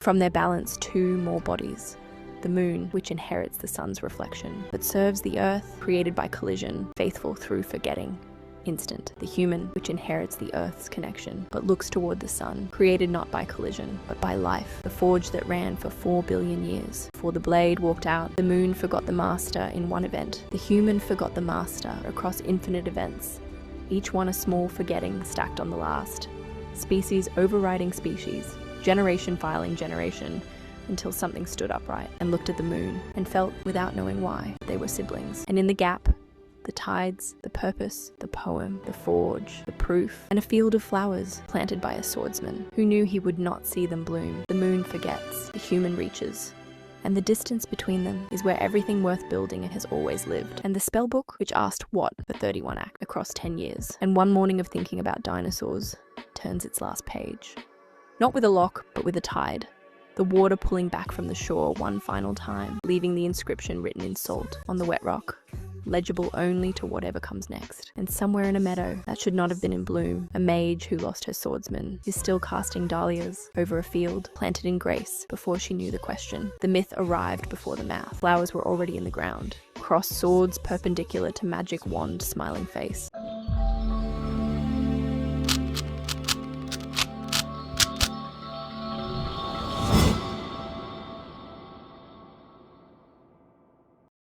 From their balance, two more bodies. The moon, which inherits the sun's reflection, but serves the earth, created by collision, faithful through forgetting. Instant. The human, which inherits the earth's connection, but looks toward the sun, created not by collision, but by life, the forge that ran for 4 billion years. Before the blade walked out, the moon forgot the master in one event. The human forgot the master across infinite events, each one a small forgetting stacked on the last. Species overriding species, generation filing generation, until something stood upright and looked at the moon and felt, without knowing why, they were siblings. And in the gap, the tides, the purpose, the poem, the forge, the proof, and a field of flowers planted by a swordsman who knew he would not see them bloom. The moon forgets, the human reaches, and the distance between them is where everything worth building has always lived. And the spellbook, which asked what for 31 acts across 10 years, and one morning of thinking about dinosaurs, turns its last page. Not with a lock, but with a tide. The water pulling back from the shore one final time, leaving the inscription written in salt on the wet rock, legible only to whatever comes next. And somewhere in a meadow that should not have been in bloom, a mage who lost her swordsman is still casting dahlias over a field planted in grace before she knew the question. The myth arrived before the math. Flowers were already in the ground. Crossed swords perpendicular to magic wand smiling face.